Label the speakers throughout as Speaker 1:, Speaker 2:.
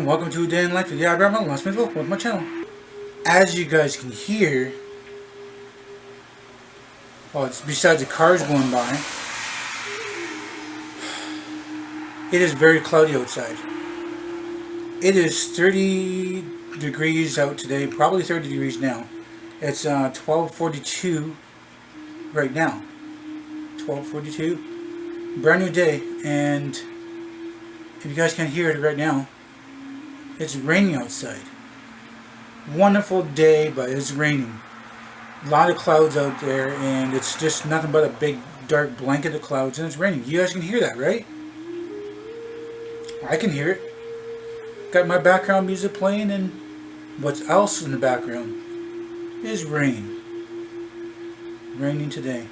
Speaker 1: welcome to a day in life with the Aboriginal LostPhoenixWolf with my channel. As you guys can hear, well, it's besides the cars going by, it is very cloudy outside. It is 30 degrees out today, probably 30 degrees now. It's 12:42 right now. 12:42, brand new day, and if you guys can't hear it right now, it's raining outside. Wonderful day, but it's raining. A lot of clouds out there, and it's just nothing but a big dark blanket of clouds, and it's raining. You guys can hear that, right? I can hear it. Got my background music playing, and what's else in the background is rain. Raining today.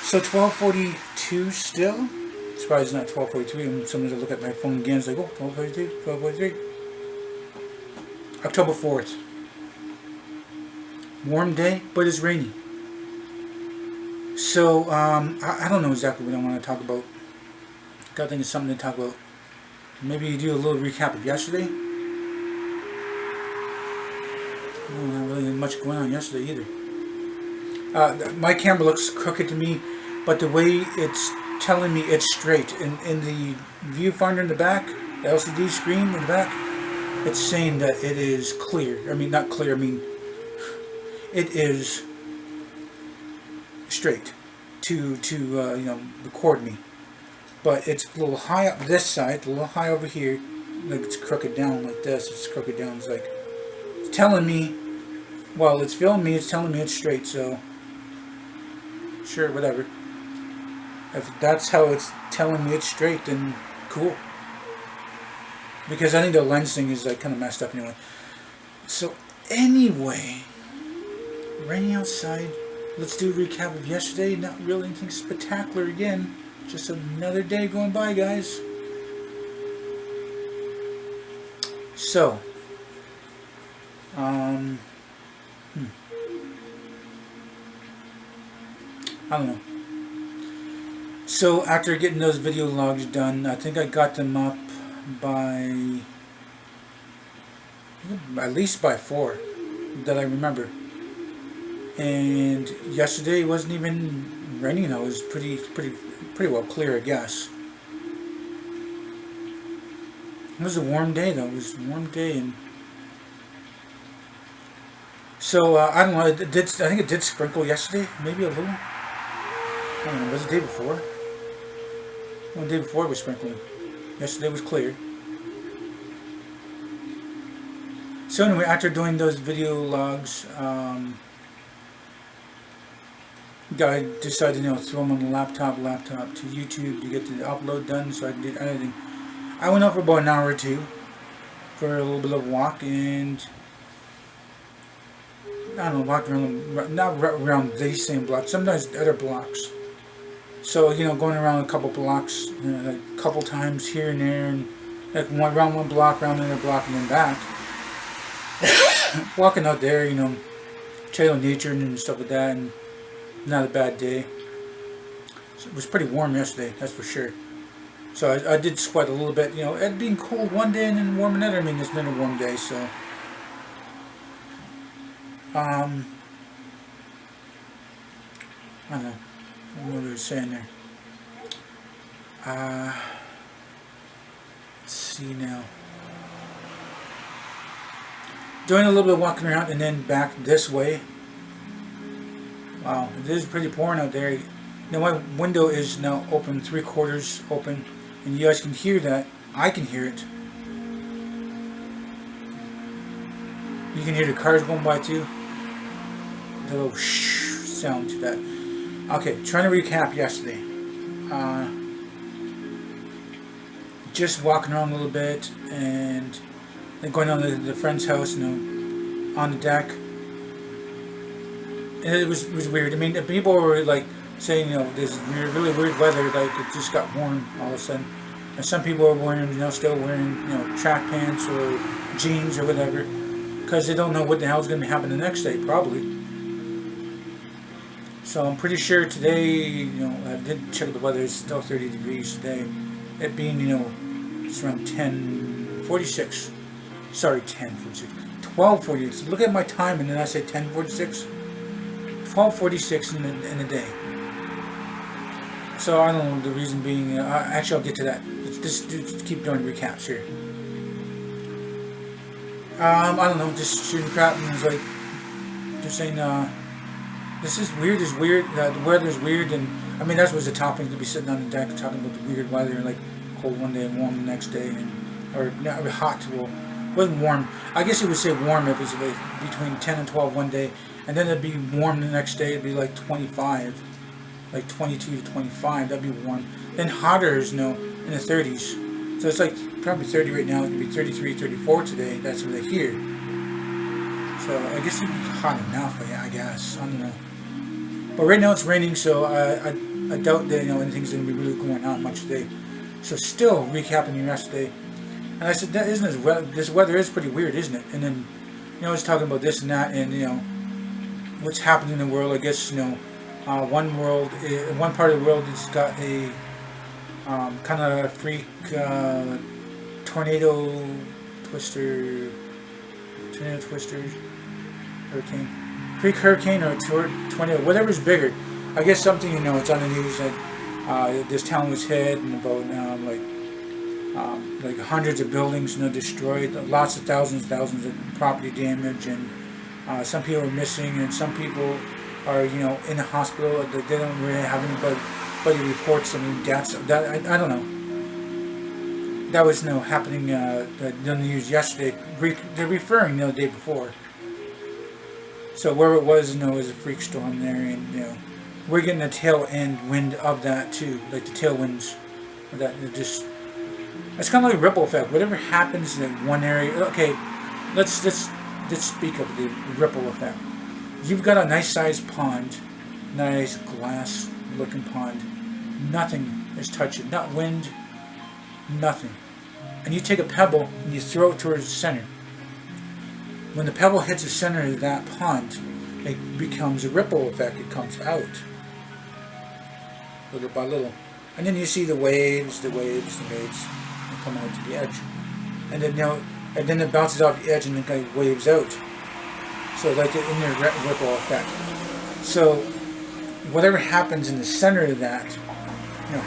Speaker 1: So 12:42 still. Surprised it's not 12:43. And sometimes I look at my phone again. It's like, oh, 12:43, 12:43. October 4th. Warm day, but it's rainy. So I don't know exactly what I want to talk about. Gotta think of something to talk about. Maybe do a little recap of yesterday. Oh, not really much going on yesterday either. My camera looks crooked to me, but the way it's telling me it's straight. In the viewfinder in the back, the LCD screen in the back, it's saying that it is clear. I mean, not clear, I mean, it is straight to you know, record me. But it's a little high up this side, a little high over here. Like it's crooked down like this. It's crooked down. It's like, it's telling me, while it's filming me, it's telling me it's straight. So, sure, whatever. If that's how it's telling me it's straight, then cool. Because I think the lens thing is like kind of messed up anyway. So anyway, raining outside. Let's do a recap of yesterday. Not really anything spectacular again. Just another day going by, guys. So, I don't know. So after getting those video logs done, I think I got them up by at least by 4 that I remember. And yesterday it wasn't even raining. It was pretty well clear, I guess. It was a warm day though. It was a warm day, and so I don't know. I think it did sprinkle yesterday, maybe a little. I don't know. Was it the day before? Well, the day before it was sprinkling. Yesterday was clear. So anyway, after doing those video logs, I decided, you know, throw them on the laptop to YouTube to get the upload done, so I did editing. I went out for about an hour or two for a little bit of walk, and I don't know, walked around, not around these same blocks, sometimes other blocks. So, you know, going around a couple blocks, you know, like a couple times here and there, and like around one block, around another block, and then back. Walking out there, you know, trail nature and stuff like that, and not a bad day. It was pretty warm yesterday, that's for sure. So I did sweat a little bit, you know, it being cold one day and then warm another. I mean, it's been a warm day, so I don't know what we were saying there. Let's see now. Doing a little bit of walking around and then back this way. Wow, it is pretty pouring out there. Now my window is now open, 3/4 open, and you guys can hear that. I can hear it. You can hear the cars going by too. The little shh sound to that. Okay, trying to recap yesterday. Just walking around a little bit, and then going down to the friend's house, you know, on the deck. And it was weird. I mean, people were like saying, you know, this really weird weather, like it just got warm all of a sudden. And some people are wearing, you know, still wearing, you know, track pants or jeans or whatever, because they don't know what the hell's going to be happening the next day, probably. So I'm pretty sure today, you know, I did check the weather, it's still 30 degrees today. It being, you know, It's around 10:46. Sorry, 10:46. 12:46. Look at my time, and then I say 10:46. 12:46 in the day. So I don't know, the reason being. Actually, I'll get to that. Just keep doing recaps here. I don't know, just shooting crap, and it's like they're saying, this is weird. Is weird. The weather's weird, and I mean that was the topic to be sitting on the deck talking about the weird weather, like cold one day and warm the next day, or hot. Well, it wasn't warm. I guess you would say warm if it was like between 10 and 12 one day, and then it'd be warm the next day. It'd be like 25, like 22 to 25. That'd be warm. Then hotter is in the 30s. So it's like probably 30 right now. It could be 33, 34 today. That's what I hear. So I guess it'd be hot enough. I guess I don't know. But right now it's raining, so I doubt that anything's gonna be really going on much today. So still recapping the rest of the day. And I said, that isn't this weather is pretty weird, isn't it? And then it's talking about this and that, and what's happening in the world. I guess one part of the world has got a kind of a freak tornado twister, hurricane, freak hurricane or tornado, whatever's bigger. I guess something it's on the news that this town was hit and about like hundreds of buildings destroyed, lots of thousands of property damage, and some people are missing, and some people are in the hospital. They don't really have anybody reports any deaths. That I don't know. That was happening on the news yesterday. They're referring the day before. So where it was was a freak storm there, and we're getting a tail end wind of that too, like the tailwinds. That it's kind of like a ripple effect. Whatever happens in one area. Okay, let's speak of the ripple effect. You've got a nice sized pond, nice glass looking pond. Nothing is touching, not wind, nothing. And you take a pebble and you throw it towards the center. When the pebble hits the center of that pond, it becomes a ripple effect. It comes out little by little, and then you see the waves come out to the edge, and then it bounces off the edge and then kind of waves out. So like in the ripple effect. So whatever happens in the center of that,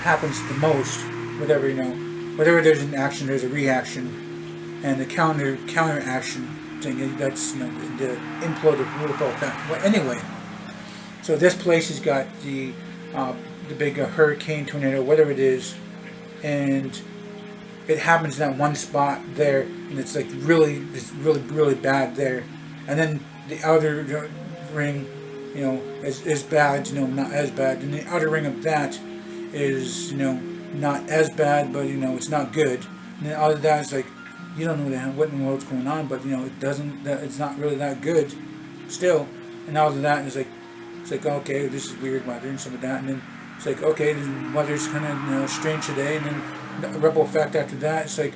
Speaker 1: happens the most. Whatever there's an action, there's a reaction, and the counter action thing. That's the imploded ripple effect. Well, anyway, so this place has got the big hurricane, tornado, whatever it is, and it happens in that one spot there, and it's like really bad there, and then the outer ring, is bad, not as bad, and the outer ring of that is, not as bad, but it's not good, and then out of that is like, you don't know what in the world's going on, but it's not really that good, still, and out of that is like, it's like, okay, this is weird weather and some of that, and then it's like, okay, the weather's kind of strange today, and then the ripple effect after that, it's like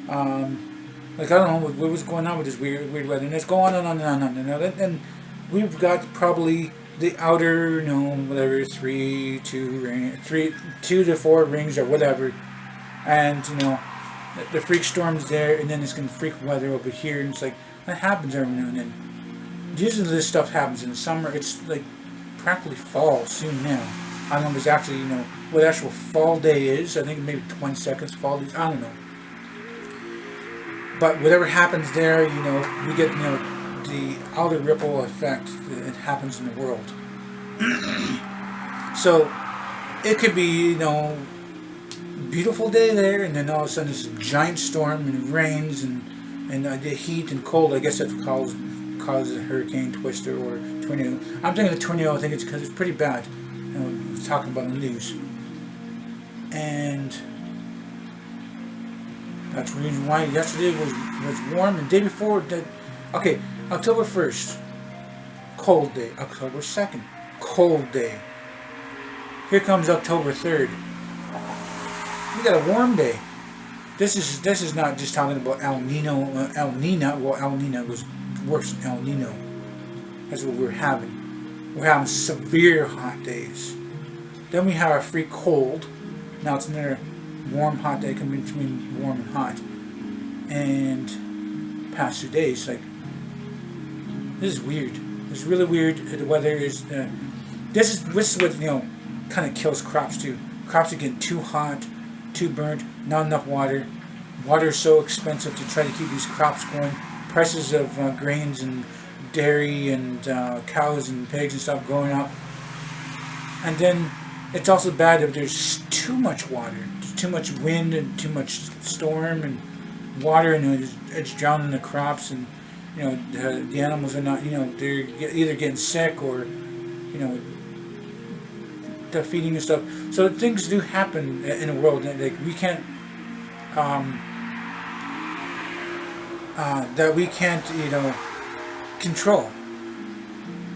Speaker 1: I don't know what was going on with this weird weather, and it's going on and on. And we've got probably the outer, whatever, 2 to 4 rings or whatever, and the freak storm's there, and then it's gonna freak weather over here, and it's like that happens every now and then. Usually this stuff happens in summer. It's like practically fall soon now. I don't know if it's actually what actual fall day is. I think maybe 20 seconds fall day. I don't know. But whatever happens there, we get the outer ripple effect that happens in the world. So it could be beautiful day there, and then all of a sudden it's a giant storm and it rains and the heat and cold. I guess that causes a hurricane, twister, or tornado. I'm thinking of tornado. I think it's because it's pretty bad. It's talking about in the news, and that's the reason why yesterday was warm, and the day before, okay, October 1st, cold day. October 2nd, cold day. Here comes October 3rd. We got a warm day. This is not just talking about El Nino. El Nino. Well, El Nino was worse than El Nino. That's what we're having. We're having severe hot days. Then we have a free cold. Now it's another warm, hot day, come between warm and hot, and past 2 days. Like, this is weird. It's really weird. The weather is. This is what kind of kills crops too. Crops are getting too hot, too burnt, not enough water. Water is so expensive to try to keep these crops going. Prices of grains and dairy and cows and pigs and stuff going up. And then it's also bad if there's too much water. There's too much wind and too much storm and water, and it's drowning the crops, and the animals are not, they're either getting sick or they're feeding and stuff. So things do happen in the world that we can't control.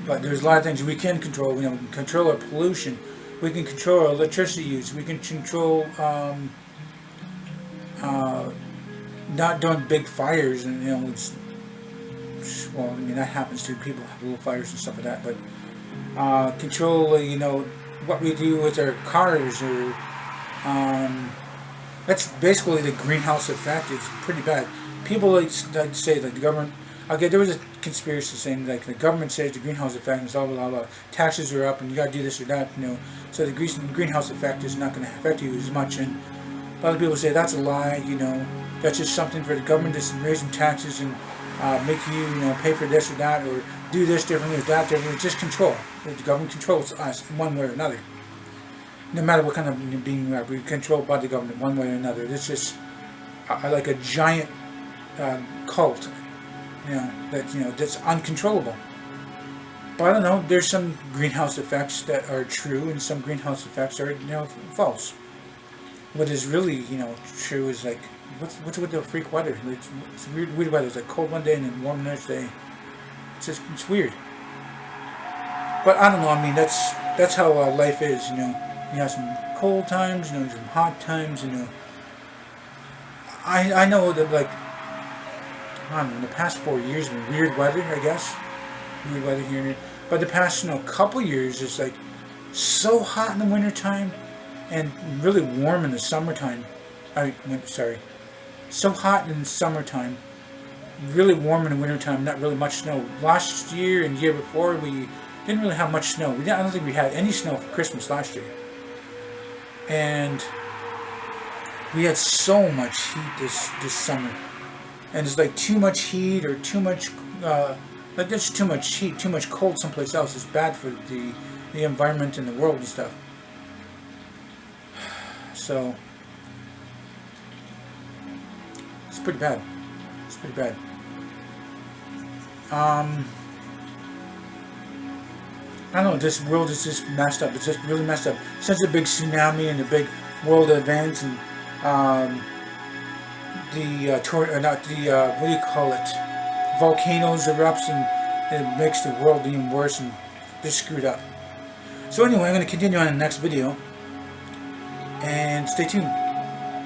Speaker 1: But there's a lot of things we can control. We can control our pollution. We can control our electricity use. We can control not doing big fires, and that happens to people have little fires and stuff like that. But control what we do with our cars, or that's basically the greenhouse effect. It's pretty bad. People like say that the government. Okay, there was a conspiracy saying like the government says the greenhouse effect is blah blah blah. Taxes are up, and you got to do this or that. So the greenhouse effect is not going to affect you as much. And a lot of people say that's a lie. That's just something for the government to raise some taxes and make you pay for this or that, or do this differently or that differently. It's just control. The government controls us in one way or another. No matter what kind of being we are, we're controlled by the government one way or another. It's just like a giant cult. That's uncontrollable. But I don't know, there's some greenhouse effects that are true, and some greenhouse effects are, false. What is really, true is like, what's with the freak weather? It's weird weather. It's like cold one day and then warm the next day. It's weird. But I don't know, I mean, that's how life is, You have some cold times, some hot times, I know that, like, I don't know, the past 4 years have been weird weather, I guess. Weird weather here. But the past, couple years is like so hot in the wintertime and really warm in the summertime. So hot in the summertime, really warm in the wintertime, not really much snow. Last year and the year before, we didn't really have much snow. I don't think we had any snow for Christmas last year. And we had so much heat this summer. And it's like too much heat or too much, there's too much heat, too much cold someplace else. It's bad for the environment and the world and stuff. So, it's pretty bad. It's pretty bad. I don't know, this world is just messed up. It's just really messed up. Since the big tsunami and the big world events and volcanoes erupts, and it makes the world even worse and just screwed up. So anyway, I'm going to continue on in the next video, and stay tuned.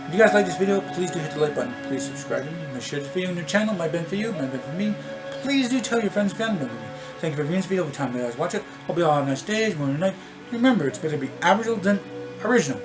Speaker 1: If you guys like this video, please do hit the like button. Please subscribe to me. And share this video on your channel. It might have been for you, it might have been for me. Please do tell your friends and family members. Thank you for viewing this video. Every time you guys watch it, hope you all have a nice day, morning, night. Remember, it's better to be Aboriginal than original.